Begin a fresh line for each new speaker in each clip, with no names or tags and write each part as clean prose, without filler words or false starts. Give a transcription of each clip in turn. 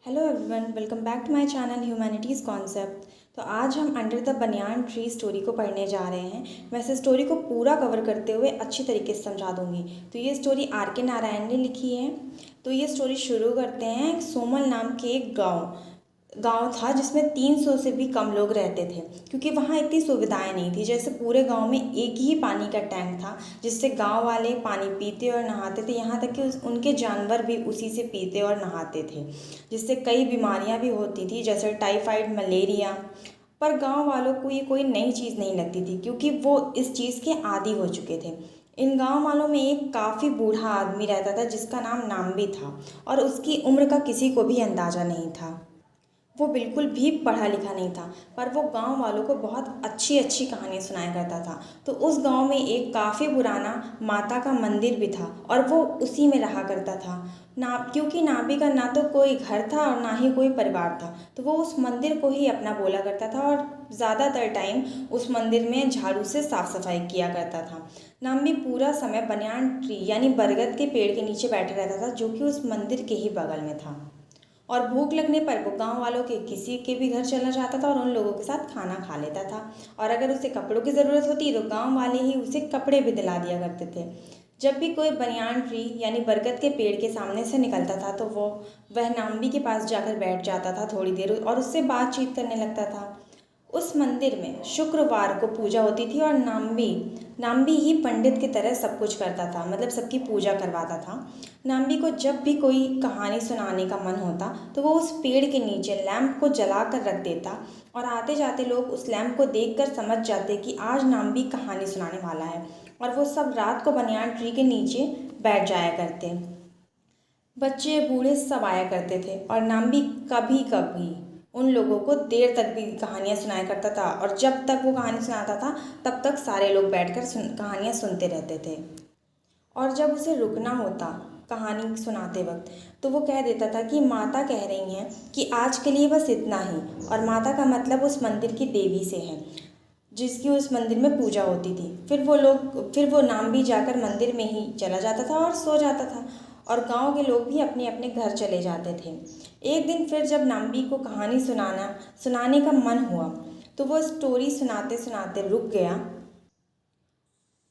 Hello everyone, welcome back to my channel humanities concept. तो आज हम under the banyan tree story को पढ़ने जा रहे हैं। वैसे स्टोरी को पूरा कवर करते हुए अच्छी तरीके से समझा दूंगी। तो ये स्टोरी आर के नारायण ने लिखी है। तो ये स्टोरी शुरू करते हैं। सोमल नाम के एक गांव था जिसमें 300 से भी कम लोग रहते थे, क्योंकि वहाँ इतनी सुविधाएं नहीं थी। जैसे पूरे गांव में एक ही पानी का टैंक था जिससे गांव वाले पानी पीते और नहाते थे, यहाँ तक कि उनके जानवर भी उसी से पीते और नहाते थे, जिससे कई बीमारियां भी होती थी जैसे टाइफाइड, मलेरिया। पर गांव वालों को ये कोई नई चीज़ नहीं लगती थी, क्योंकि वो इस चीज़ के आदी हो चुके थे। इन गांव वालों में एक काफ़ी बूढ़ा आदमी रहता था जिसका नाम नाम्बी था, और उसकी उम्र का किसी को भी अंदाज़ा नहीं था। वो बिल्कुल भी पढ़ा लिखा नहीं था, पर वो गांव वालों को बहुत अच्छी अच्छी कहानियाँ सुनाया करता था। तो उस गांव में एक काफ़ी पुराना माता का मंदिर भी था, और वो उसी में रहा करता था। ना क्योंकि नाभि का ना तो कोई घर था और ना ही कोई परिवार था, तो वो उस मंदिर को ही अपना बोला करता था, और ज़्यादातर टाइम उस मंदिर में झाड़ू से साफ सफाई किया करता था। नाम्बी पूरा समय बनियान ट्री यानी बरगद के पेड़ के नीचे बैठा रहता था, जो कि उस मंदिर के ही बगल में था। और भूख लगने पर वो गांव वालों के किसी के भी घर चला जाता था और उन लोगों के साथ खाना खा लेता था। और अगर उसे कपड़ों की ज़रूरत होती तो गांव वाले ही उसे कपड़े भी दिला दिया करते थे। जब भी कोई बनियान ट्री यानी बरगद के पेड़ के सामने से निकलता था तो वह नाम्बी के पास जाकर बैठ जाता था थोड़ी देर, और उससे बातचीत करने लगता था। उस मंदिर में शुक्रवार को पूजा होती थी, और नाम्बी नाम्बी ही पंडित की तरह सब कुछ करता था, मतलब सबकी पूजा करवाता था। नाम्बी को जब भी कोई कहानी सुनाने का मन होता तो वो उस पेड़ के नीचे लैंप को जला कर रख देता, और आते जाते लोग उस लैंप को देखकर समझ जाते कि आज नाम्बी कहानी सुनाने वाला है, और वो सब रात को बनियान ट्री के नीचे बैठ जाया करते। बच्चे बूढ़े सब आया करते थे, और नाम्बी कभी कभी उन लोगों को देर तक भी कहानियाँ सुनाया करता था, और जब तक वो कहानी सुनाता था तब तक सारे लोग बैठकर कहानियाँ सुनते रहते थे। और जब उसे रुकना होता कहानी सुनाते वक्त तो वो कह देता था कि माता कह रही हैं कि आज के लिए बस इतना ही। और माता का मतलब उस मंदिर की देवी से है जिसकी उस मंदिर में पूजा होती थी। फिर वो नाम्बी जाकर मंदिर में ही चला जाता था और सो जाता था, और गांव के लोग भी अपने अपने घर चले जाते थे। एक दिन फिर जब नाम्बी को कहानी सुनाने का मन हुआ तो वो स्टोरी सुनाते सुनाते रुक गया,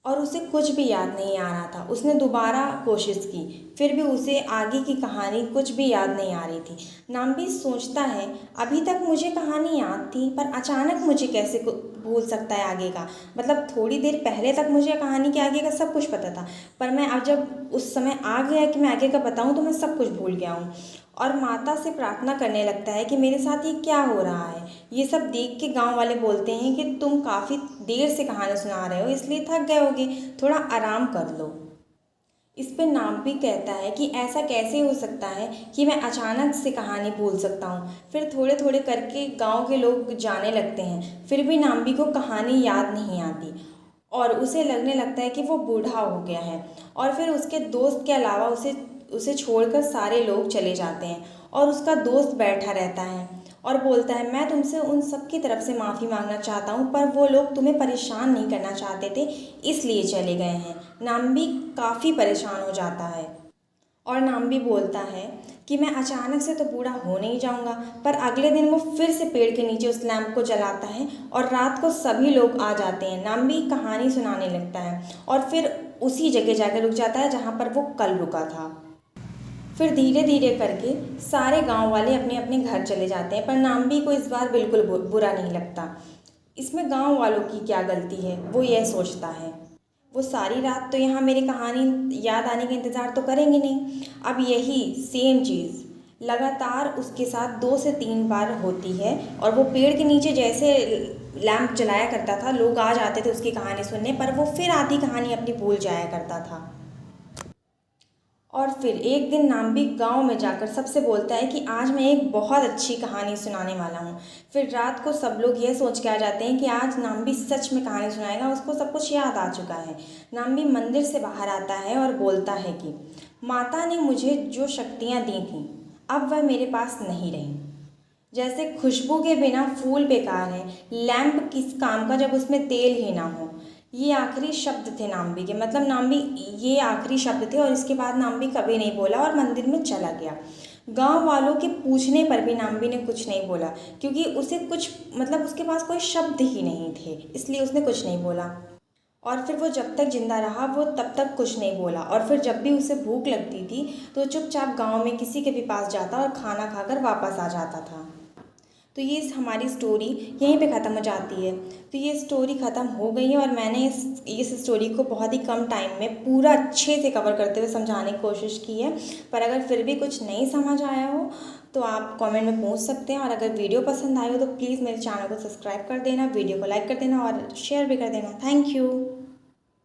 और उसे कुछ भी याद नहीं आ रहा था। उसने दोबारा कोशिश की, फिर भी उसे आगे की कहानी कुछ भी याद नहीं आ रही थी। नाम्बी सोचता है, अभी तक मुझे कहानी याद थी, पर अचानक मुझे कैसे भूल सकता है आगे का। मतलब थोड़ी देर पहले तक मुझे कहानी के आगे का सब कुछ पता था, पर मैं अब जब उस समय आ गया कि मैं आगे का बताऊं तो मैं सब कुछ भूल गया हूँ। और माता से प्रार्थना करने लगता है कि मेरे साथ ये क्या हो रहा है। ये सब देख के गांव वाले बोलते हैं कि तुम काफ़ी देर से कहानी सुना रहे हो, इसलिए थक गए होगे, थोड़ा आराम कर लो। इस पे नाम्बी कहता है कि ऐसा कैसे हो सकता है कि मैं अचानक से कहानी भूल सकता हूँ। फिर थोड़े थोड़े करके गांव के लोग जाने लगते हैं, फिर भी नाम्बी को कहानी याद नहीं आती, और उसे लगने लगता है कि वो बूढ़ा हो गया है। और फिर उसके दोस्त के अलावा उसे उसे छोड़कर सारे लोग चले जाते हैं, और उसका दोस्त बैठा रहता है और बोलता है, मैं तुमसे उन सब की तरफ से माफ़ी मांगना चाहता हूँ, पर वो लोग तुम्हें परेशान नहीं करना चाहते थे, इसलिए चले गए हैं। नाम्बी काफ़ी परेशान हो जाता है, और नाम्बी बोलता है कि मैं अचानक से तो बूढ़ा हो नहीं जाऊंगा। पर अगले दिन वो फिर से पेड़ के नीचे उस लैंप को जलाता है, और रात को सभी लोग आ जाते हैं। नाम्बी कहानी सुनाने लगता है, और फिर उसी जगह जाकर रुक जाता है जहाँ पर वो कल रुका था। फिर धीरे धीरे करके सारे गांव वाले अपने अपने घर चले जाते हैं, पर नाम्बी को इस बार बिल्कुल बुरा नहीं लगता। इसमें गांव वालों की क्या गलती है, वो यह सोचता है। वो सारी रात तो यहाँ मेरी कहानी याद आने का इंतज़ार तो करेंगे नहीं। अब यही सेम चीज़ लगातार उसके साथ 2 से 3 बार होती है, और वो पेड़ के नीचे जैसे लैंप जलाया करता था, लोग आ जाते थे उसकी कहानी सुनने, पर वो फिर आधी कहानी अपनी भूल जाया करता था। और फिर एक दिन नाम्बी गांव में जाकर सबसे बोलता है कि आज मैं एक बहुत अच्छी कहानी सुनाने वाला हूँ। फिर रात को सब लोग यह सोच के आ जाते हैं कि आज नाम्बी सच में कहानी सुनाएगा, उसको सब कुछ याद आ चुका है। नाम्बी मंदिर से बाहर आता है और बोलता है कि माता ने मुझे जो शक्तियाँ दी थीं अब वह मेरे पास नहीं रहीं। जैसे खुशबू के बिना फूल बेकार है, लैंप किस काम का जब उसमें तेल ही ना हो। ये आखिरी शब्द थे नाम्बी के, मतलब नाम्बी ये आखिरी शब्द थे, और इसके बाद नाम्बी कभी नहीं बोला और मंदिर में चला गया। गांव वालों के पूछने पर भी नाम्बी ने कुछ नहीं बोला, क्योंकि उसे कुछ मतलब उसके पास कोई शब्द ही नहीं थे, इसलिए उसने कुछ नहीं बोला। और फिर वो जब तक जिंदा रहा वो तब तक कुछ नहीं बोला, और फिर जब भी उसे भूख लगती थी तो चुपचाप गांव में किसी के भी पास जाता और खाना खाकर वापस आ जाता था। तो ये हमारी स्टोरी यहीं पे ख़त्म हो जाती है। तो ये स्टोरी ख़त्म हो गई है और मैंने इस स्टोरी को बहुत ही कम टाइम में पूरा अच्छे से कवर करते हुए समझाने की कोशिश की है। पर अगर फिर भी कुछ नहीं समझ आया हो तो आप कमेंट में पूछ सकते हैं, और अगर वीडियो पसंद आई हो तो प्लीज़ मेरे चैनल को सब्सक्राइब कर देना, वीडियो को लाइक कर देना और शेयर भी कर देना। Thank you.